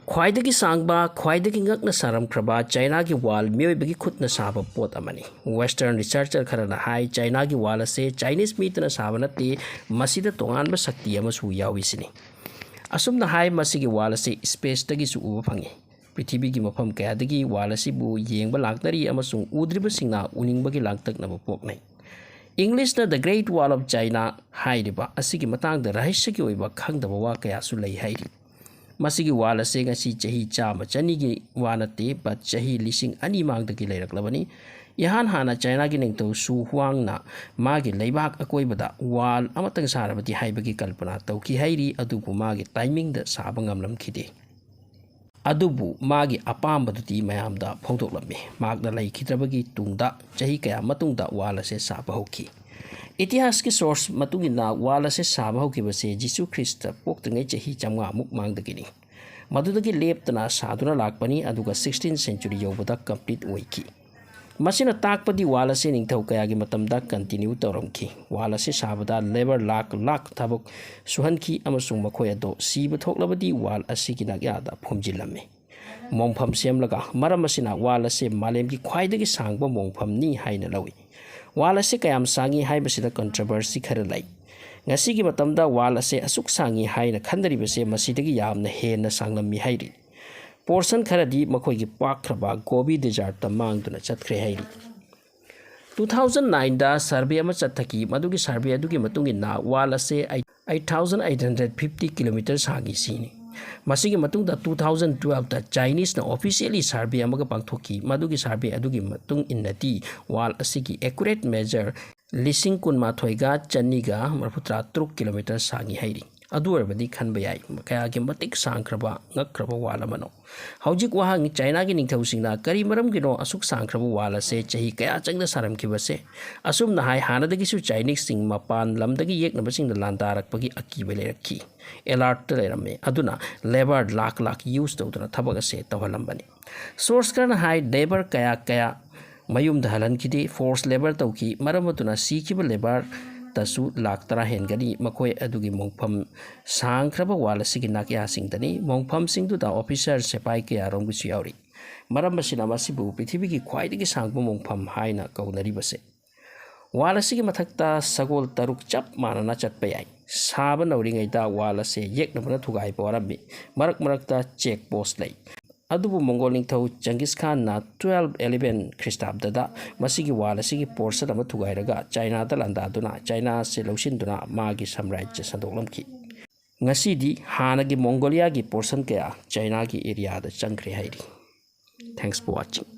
khwaidagi sangba khwaidagi ngakna saramkraba China gi wall mioibagi khutna saba pot amani. Western researcher kharana hai China gi wall ase Chinese mitna saba nati masida tonganba sakti amasu yawisini. Asumna hai masigi wall ase space tagi su uba phangi. Prithibi gi mafam kayadagi wall ase bu yengba laktari amasung udriba singna uningbagi laktaknaba poknai. English na the Great Wall of China hairiba asigi matangda rahisya gi oiba khangdaba wa kaya su lei hairi. Masigi wala se ngasi chahi chama chani gi wanate but chahi lising ani mangdagi leiraklabani yahan hana China gi ningto su huang na magi leibak akoibada wal amatang sarabati haibagi kalpana tauki hairi adubu magi timing da saba ngamlam khide adubu magi apambaduti mayamda phongdoklami magda leikitrabagi tungda chahi kaya matungda wala se saba hoki इतिहास के source मतुगिना वाल से साबा होकिबसे जीसु Christ पोक्तंगै चही चमगा मुक मांगदगिनी मदुदगी लेपतना सादुना लाकपनी अदुगा 16th century यौबदा complete ओइकी मसिना ताकपदी वाल से Ningthou कयागी मतमदा continue तौरमकी वाल से साबदा लेबर लाख थबक सुहनकी अमसुंग मखोय अदो सीब थोकलबदी वाल असिगी नाग्यादा फुमजिलमे मोंगफम सेमलगा मरम मसिना वाल से मालेमगी ख्वाइदगी सांगबा मोंगफमनी हाइना लवी wall ase kayam sangi haibasida controversy khara lai ngasi gi matamda wall ase asuk sangi haina khandari base masidagi yamna hena sanglammi hairi portion khara di makhoi gi pakraba gobi desert ta mangduna chatkre hairi 2009 da survey ama chathaki madugi survey adugi matungi na wall ase 8850 km sangi sini masigi matungda 2012 da Chinese na officially survey amaga pangthoki madugi survey adugi matung innati wall asigi accurate measure lising kun mathoiga chaniga marputra 3 km sangi hairi adu arbadi khanba yai kaya gi matik sangkraba ngakkraba wall amano haujik wahang China gi ningthausingna kari maram gino asuk sangkraba wall ase chahi kaya changda saram kibase asum na hai hanadagi su Chinese sing mapan lamdagi yeknaba sing landarakpagi akiba lerakhi alert lerame aduna labor lakh use tawduna thabaga se tawhalambani source kana hai labor kaya mayum dahalan kidi force labor tawki maramatuna sikiba labor tasu lakh tara hengani makoi adugi mongfam sangkraba wala sigi nakya singdani mongfam singdu da officer sepai ke arom gi yauri maram masina masibu prithibi gi khwaidagi sangbu mongfam haina kaunari base wala sigi mathakta sagol taruk chap manana chatpa yai saba nauringaida wala se yeknabana thugai porambi marakta check post lai adubu mongol ningthau Genghis Khan na 1211 Christabda da masigi wala sigi portion ama thugairaga China da landa duna China se lousinduna magi samrajya sandoklamki ngasidi hanagi Mongolia gi portion kaya China gi area da changkre hairi. Thanks for watching.